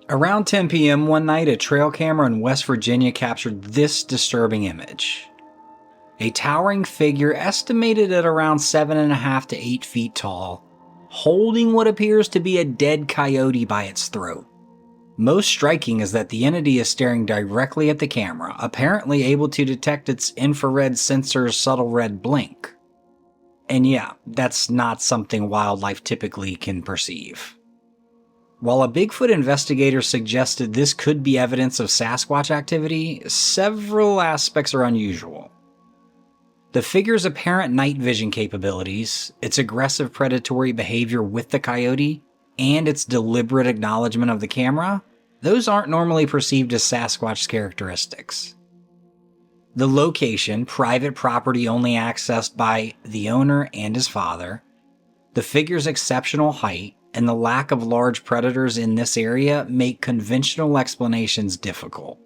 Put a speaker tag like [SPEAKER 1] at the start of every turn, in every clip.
[SPEAKER 1] Around 10 p.m. one night, a trail camera in West Virginia captured this disturbing image. A towering figure estimated at around 7.5 to 8 feet tall, holding what appears to be a dead coyote by its throat. Most striking is that the entity is staring directly at the camera, apparently able to detect its infrared sensor's subtle red blink. And yeah, that's not something wildlife typically can perceive. While a Bigfoot investigator suggested this could be evidence of Sasquatch activity, several aspects are unusual. The figure's apparent night vision capabilities, its aggressive predatory behavior with the coyote, and its deliberate acknowledgement of the camera, those aren't normally perceived as Sasquatch characteristics. The location, private property only accessed by the owner and his father, the figure's exceptional height, and the lack of large predators in this area make conventional explanations difficult.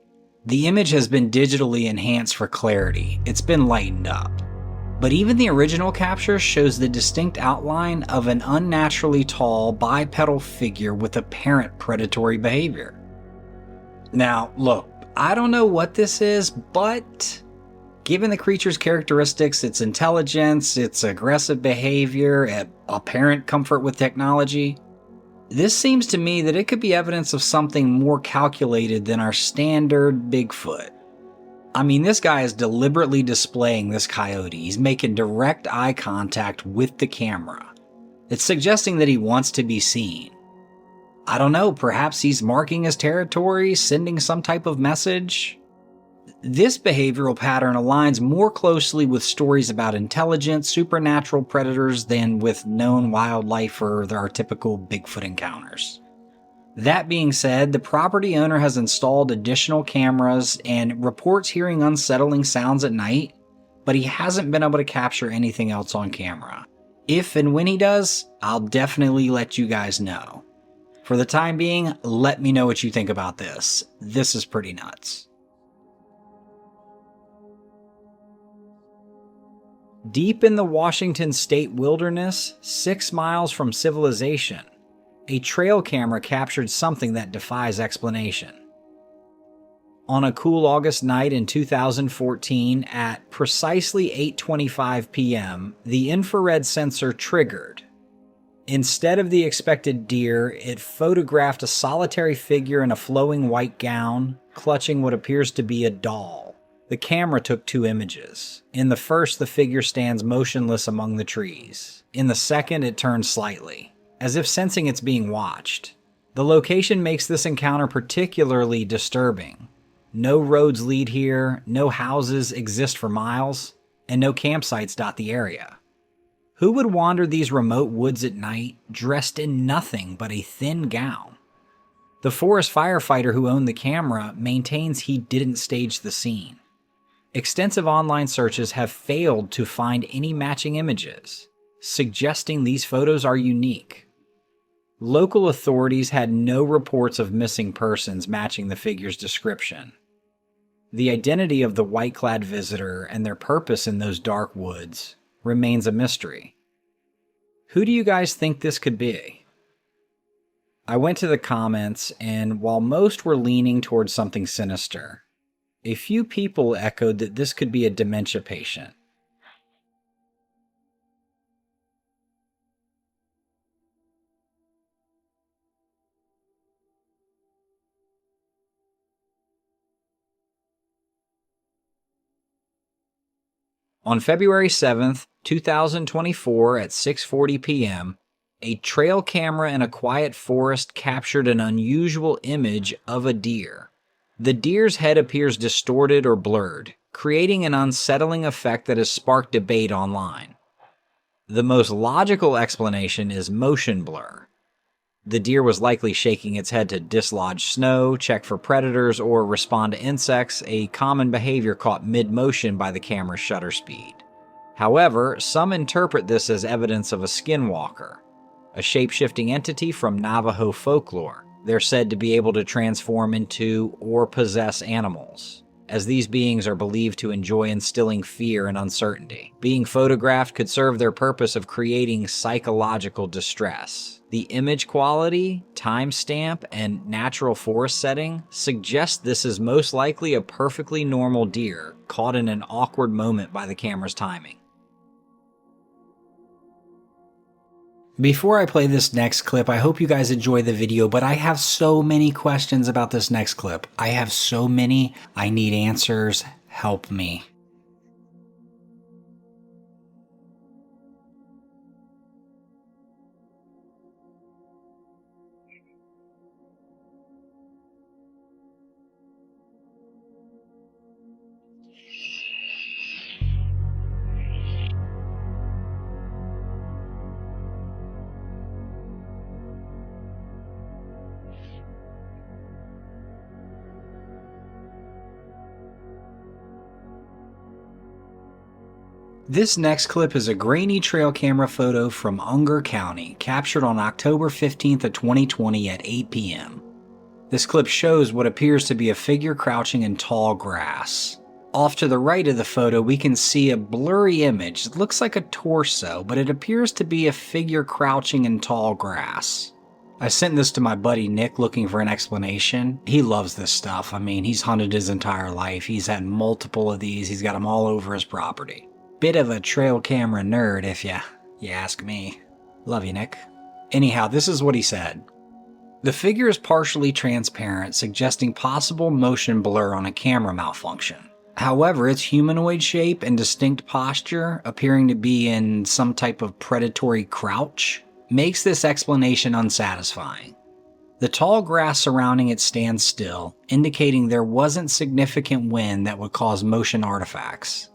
[SPEAKER 1] The image has been digitally enhanced for clarity, it's been lightened up. But even the original capture shows the distinct outline of an unnaturally tall, bipedal figure with apparent predatory behavior. Now, look, I don't know what this is, but given the creature's characteristics, its intelligence, its aggressive behavior, apparent comfort with technology, this seems to me that it could be evidence of something more calculated than our standard Bigfoot. I mean, this guy is deliberately displaying this coyote. He's making direct eye contact with the camera. It's suggesting that he wants to be seen. I don't know, perhaps he's marking his territory, sending some type of message. This behavioral pattern aligns more closely with stories about intelligent, supernatural predators than with known wildlife or our typical Bigfoot encounters. That being said, the property owner has installed additional cameras and reports hearing unsettling sounds at night, but he hasn't been able to capture anything else on camera. If and when he does, I'll definitely let you guys know. For the time being, let me know what you think about this. This is pretty nuts. Deep in the Washington state wilderness, 6 miles from civilization, a trail camera captured something that defies explanation. On a cool August night in 2014 at precisely 8:25 p.m., the infrared sensor triggered. Instead of the expected deer, it photographed a solitary figure in a flowing white gown, clutching what appears to be a doll. The camera took 2 images. In the first, the figure stands motionless among the trees. In the second, it turns slightly, as if sensing it's being watched. The location makes this encounter particularly disturbing. No roads lead here, no houses exist for miles, and no campsites dot the area. Who would wander these remote woods at night, dressed in nothing but a thin gown? The forest firefighter who owned the camera maintains he didn't stage the scene. Extensive online searches have failed to find any matching images, suggesting these photos are unique. Local authorities had no reports of missing persons matching the figure's description. The identity of the white-clad visitor and their purpose in those dark woods remains a mystery. Who do you guys think this could be? I went to the comments, and while most were leaning towards something sinister, a few people echoed that this could be a dementia patient. On February 7th, 2024 at 6:40 p.m., a trail camera in a quiet forest captured an unusual image of a deer. The deer's head appears distorted or blurred, creating an unsettling effect that has sparked debate online. The most logical explanation is motion blur. The deer was likely shaking its head to dislodge snow, check for predators, or respond to insects, a common behavior caught mid-motion by the camera's shutter speed. However, some interpret this as evidence of a skinwalker, a shape-shifting entity from Navajo folklore. They're said to be able to transform into or possess animals, as these beings are believed to enjoy instilling fear and uncertainty. Being photographed could serve their purpose of creating psychological distress. The image quality, timestamp, and natural forest setting suggest this is most likely a perfectly normal deer caught in an awkward moment by the camera's timing. Before I play this next clip, I hope you guys enjoy the video, but I have so many questions about this next clip. I have so many. I need answers. Help me. This next clip is a grainy trail camera photo from Unger County, captured on October 15th of 2020 at 8 p.m. This clip shows what appears to be a figure crouching in tall grass. Off to the right of the photo, we can see a blurry image. It looks like a torso, but it appears to be a figure crouching in tall grass. I sent this to my buddy Nick looking for an explanation. He loves this stuff. I mean, he's hunted his entire life. He's had multiple of these. He's got them all over his property. Bit of a trail camera nerd if you ask me. Love you, Nick. Anyhow, this is what he said. The figure is partially transparent, suggesting possible motion blur on a camera malfunction. However, its humanoid shape and distinct posture, appearing to be in some type of predatory crouch, makes this explanation unsatisfying. The tall grass surrounding it stands still, indicating there wasn't significant wind that would cause motion artifacts.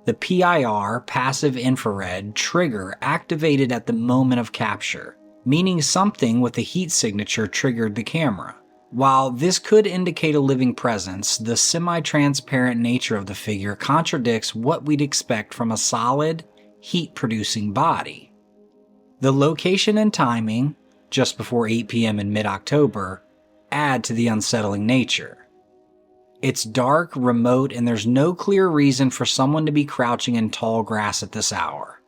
[SPEAKER 1] The PIR, passive infrared, trigger activated at the moment of capture, meaning something with a heat signature triggered the camera. While this could indicate a living presence, the semi-transparent nature of the figure contradicts what we'd expect from a solid, heat-producing body. The location and timing, just before 8 p.m. in mid-October, add to the unsettling nature. It's dark, remote, and there's no clear reason for someone to be crouching in tall grass at this hour.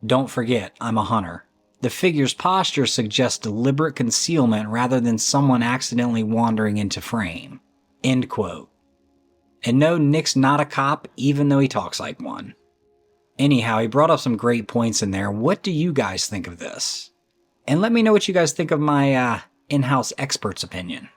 [SPEAKER 1] Don't forget, I'm a hunter. The figure's posture suggests deliberate concealment rather than someone accidentally wandering into frame. End quote. And no, Nick's not a cop, even though he talks like one. Anyhow, he brought up some great points in there. What do you guys think of this? And let me know what you guys think of my in-house expert's opinion.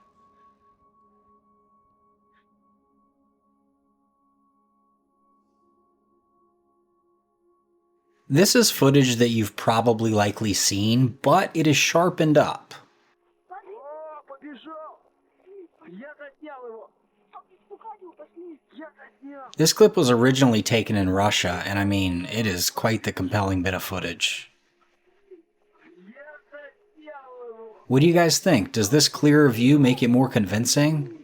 [SPEAKER 1] This is footage that you've probably likely seen, but it is sharpened up. This clip was originally taken in Russia, and I mean, it is quite the compelling bit of footage. What do you guys think? Does this clearer view make it more convincing?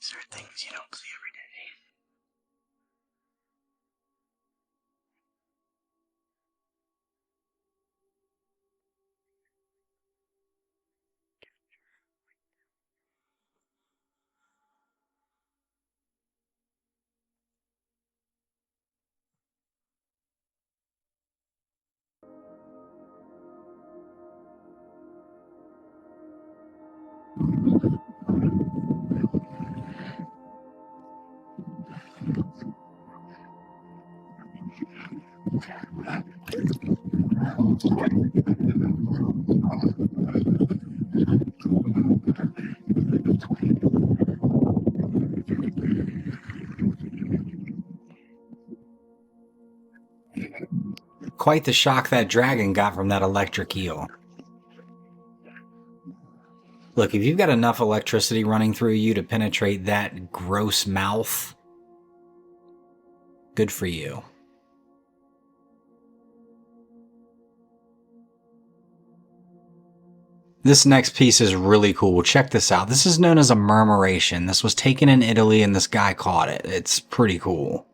[SPEAKER 1] These are things you don't see every day. Quite the shock that dragon got from that electric eel. Look, if you've got enough electricity running through you to penetrate that gross mouth, good for you. This next piece is really cool. Check this out. This is known as a murmuration. This was taken in Italy and this guy caught it. It's pretty cool.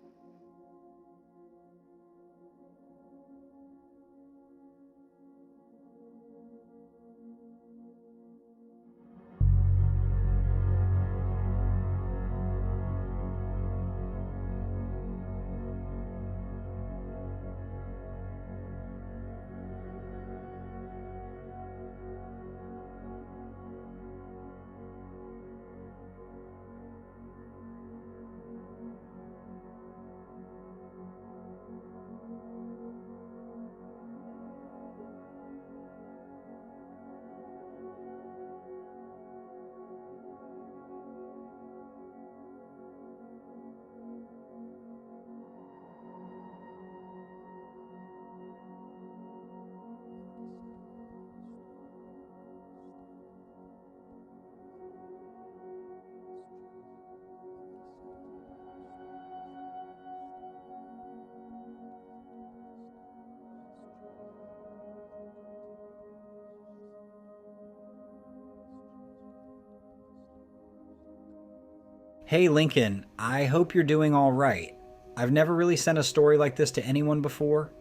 [SPEAKER 1] Hey Lincoln, I hope you're doing all right. I've never really sent a story like this to anyone before,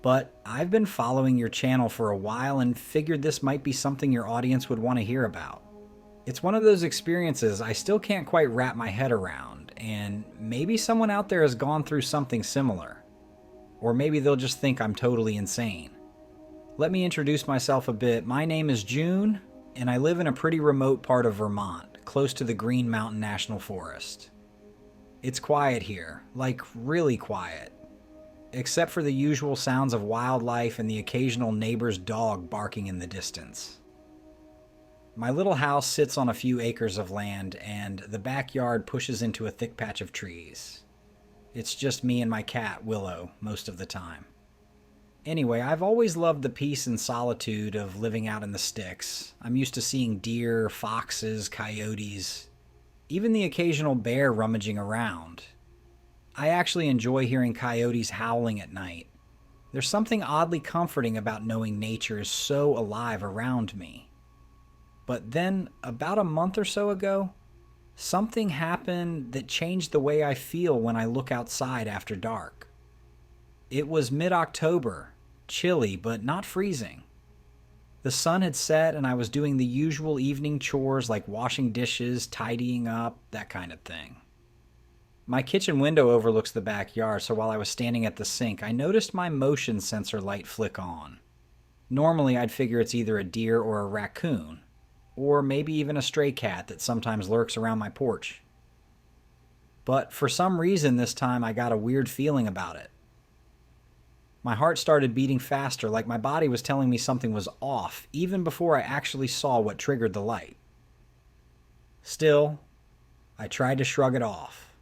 [SPEAKER 1] but I've been following your channel for a while and figured this might be something your audience would want to hear about. It's one of those experiences I still can't quite wrap my head around, and maybe someone out there has gone through something similar. Or maybe they'll just think I'm totally insane. Let me introduce myself a bit. My name is June, and I live in a pretty remote part of Vermont, close to the Green Mountain National Forest. It's quiet here, like really quiet, except for the usual sounds of wildlife and the occasional neighbor's dog barking in the distance. My little house sits on a few acres of land, and the backyard pushes into a thick patch of trees. It's just me and my cat, Willow, most of the time. Anyway, I've always loved the peace and solitude of living out in the sticks. I'm used to seeing deer, foxes, coyotes, even the occasional bear rummaging around. I actually enjoy hearing coyotes howling at night. There's something oddly comforting about knowing nature is so alive around me. But then, about a month or so ago, something happened that changed the way I feel when I look outside after dark. It was mid-October, chilly but not freezing. The sun had set and I was doing the usual evening chores like washing dishes, tidying up, that kind of thing. My kitchen window overlooks the backyard, so while I was standing at the sink, I noticed my motion sensor light flick on. Normally I'd figure it's either a deer or a raccoon, or maybe even a stray cat that sometimes lurks around my porch. But for some reason this time I got a weird feeling about it. My heart started beating faster, like my body was telling me something was off, even before I actually saw what triggered the light. Still, I tried to shrug it off.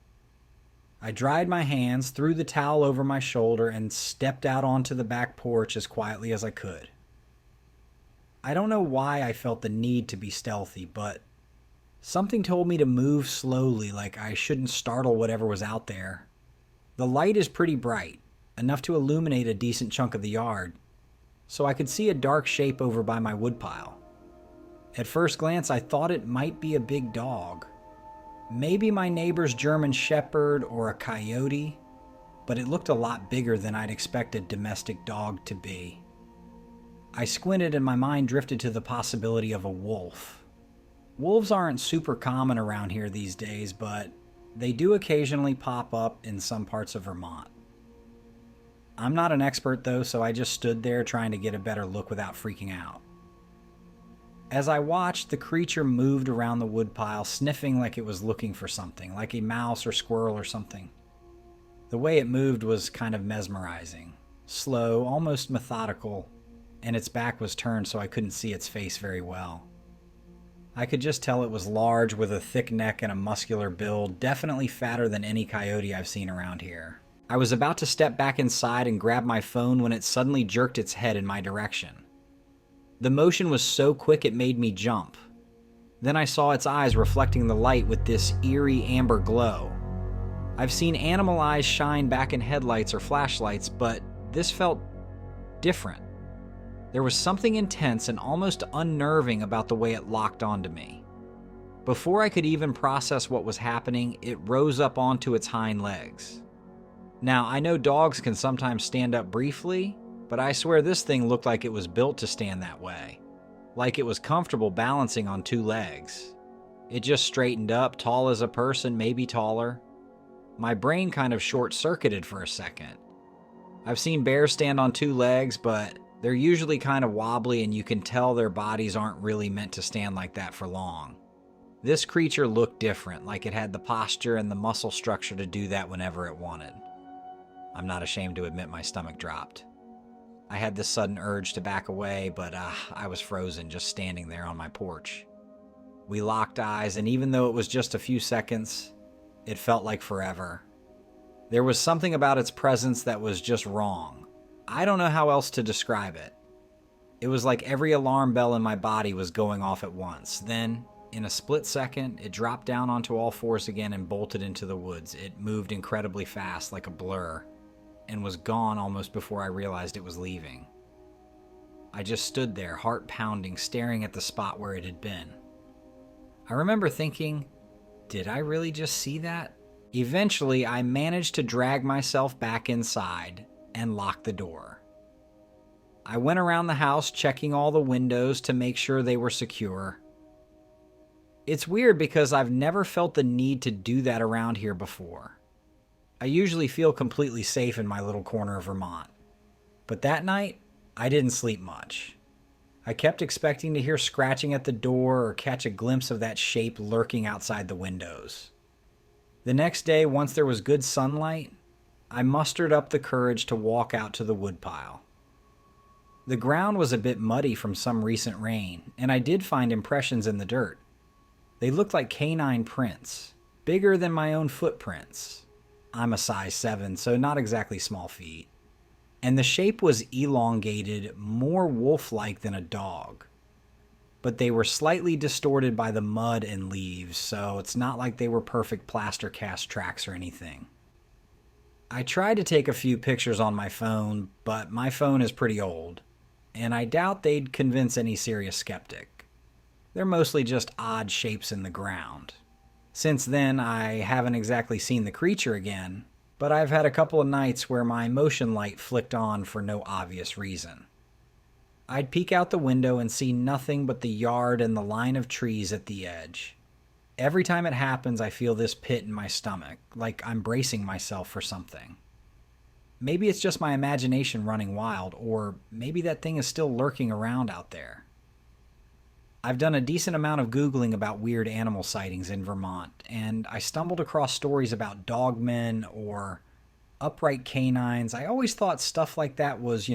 [SPEAKER 1] I dried my hands, threw the towel over my shoulder, and stepped out onto the back porch as quietly as I could. I don't know why I felt the need to be stealthy, but something told me to move slowly, like I shouldn't startle whatever was out there. The light is pretty bright, enough to illuminate a decent chunk of the yard, so I could see a dark shape over by my woodpile. At first glance, I thought it might be a big dog. Maybe my neighbor's German Shepherd or a coyote, but it looked a lot bigger than I'd expect a domestic dog to be. I squinted and my mind drifted to the possibility of a wolf. Wolves aren't super common around here these days, but they do occasionally pop up in some parts of Vermont. I'm not an expert though, so I just stood there trying to get a better look without freaking out. As I watched, the creature moved around the woodpile, sniffing like it was looking for something, like a mouse or squirrel or something. The way it moved was kind of mesmerizing, slow, almost methodical, and its back was turned so I couldn't see its face very well. I could just tell it was large with a thick neck and a muscular build, definitely fatter than any coyote I've seen around here. I was about to step back inside and grab my phone when it suddenly jerked its head in my direction. The motion was so quick it made me jump. Then I saw its eyes reflecting the light with this eerie amber glow. I've seen animal eyes shine back in headlights or flashlights, but this felt different. There was something intense and almost unnerving about the way it locked onto me. Before I could even process what was happening, it rose up onto its hind legs. Now, I know dogs can sometimes stand up briefly, but I swear this thing looked like it was built to stand that way. Like it was comfortable balancing on two legs. It just straightened up, tall as a person, maybe taller. My brain kind of short-circuited for a second. I've seen bears stand on two legs, but they're usually kind of wobbly and you can tell their bodies aren't really meant to stand like that for long. This creature looked different, like it had the posture and the muscle structure to do that whenever it wanted. I'm not ashamed to admit my stomach dropped. I had this sudden urge to back away, but I was frozen just standing there on my porch. We locked eyes, and even though it was just a few seconds, it felt like forever. There was something about its presence that was just wrong. I don't know how else to describe it. It was like every alarm bell in my body was going off at once. Then, in a split second, it dropped down onto all fours again and bolted into the woods. It moved incredibly fast, like a blur, and was gone almost before I realized it was leaving. I just stood there, heart pounding, staring at the spot where it had been. I remember thinking, did I really just see that? Eventually, I managed to drag myself back inside and lock the door. I went around the house checking all the windows to make sure they were secure. It's weird because I've never felt the need to do that around here before. I usually feel completely safe in my little corner of Vermont. But that night, I didn't sleep much. I kept expecting to hear scratching at the door or catch a glimpse of that shape lurking outside the windows. The next day, once there was good sunlight, I mustered up the courage to walk out to the woodpile. The ground was a bit muddy from some recent rain, and I did find impressions in the dirt. They looked like canine prints, bigger than my own footprints. I'm a size 7, so not exactly small feet. And the shape was elongated, more wolf-like than a dog. But they were slightly distorted by the mud and leaves, so it's not like they were perfect plaster cast tracks or anything. I tried to take a few pictures on my phone, but my phone is pretty old, and I doubt they'd convince any serious skeptic. They're mostly just odd shapes in the ground. Since then, I haven't exactly seen the creature again, but I've had a couple of nights where my motion light flicked on for no obvious reason. I'd peek out the window and see nothing but the yard and the line of trees at the edge. Every time it happens, I feel this pit in my stomach, like I'm bracing myself for something. Maybe it's just my imagination running wild, or maybe that thing is still lurking around out there. I've done a decent amount of Googling about weird animal sightings in Vermont, and I stumbled across stories about dogmen or upright canines. I always thought stuff like that was,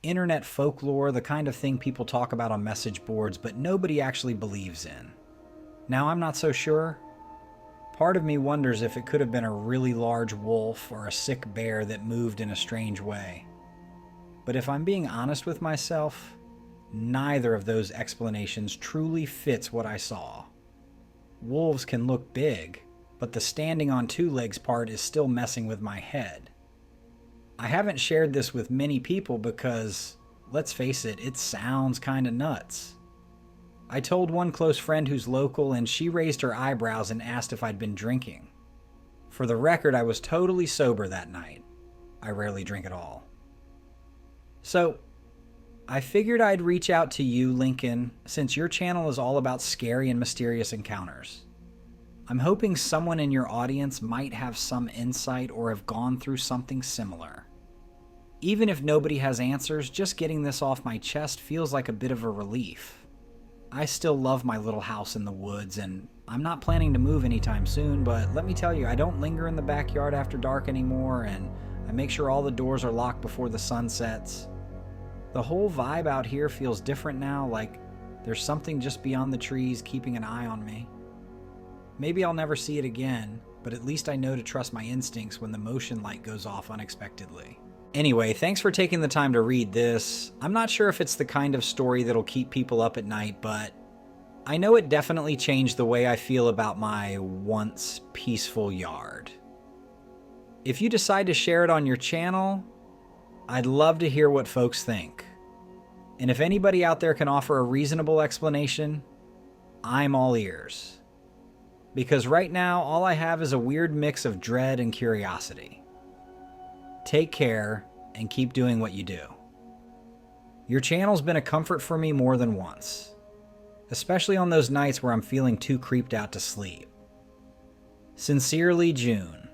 [SPEAKER 1] internet folklore, the kind of thing people talk about on message boards, but nobody actually believes in. Now, I'm not so sure. Part of me wonders if it could have been a really large wolf or a sick bear that moved in a strange way. But if I'm being honest with myself, neither of those explanations truly fits what I saw. Wolves can look big, but the standing on two legs part is still messing with my head. I haven't shared this with many people because, let's face it sounds kinda nuts. I told one close friend who's local and she raised her eyebrows and asked if I'd been drinking. For the record, I was totally sober that night. I rarely drink at all. So, I figured I'd reach out to you, Lincoln, since your channel is all about scary and mysterious encounters. I'm hoping someone in your audience might have some insight or have gone through something similar. Even if nobody has answers, just getting this off my chest feels like a bit of a relief. I still love my little house in the woods, and I'm not planning to move anytime soon, but let me tell you, I don't linger in the backyard after dark anymore, and I make sure all the doors are locked before the sun sets. The whole vibe out here feels different now, like there's something just beyond the trees keeping an eye on me. Maybe I'll never see it again, but at least I know to trust my instincts when the motion light goes off unexpectedly. Anyway, thanks for taking the time to read this. I'm not sure if it's the kind of story that'll keep people up at night, but I know it definitely changed the way I feel about my once peaceful yard. If you decide to share it on your channel, I'd love to hear what folks think. And if anybody out there can offer a reasonable explanation, I'm all ears. Because right now, all I have is a weird mix of dread and curiosity. Take care and keep doing what you do. Your channel's been a comfort for me more than once, especially on those nights where I'm feeling too creeped out to sleep. Sincerely, June.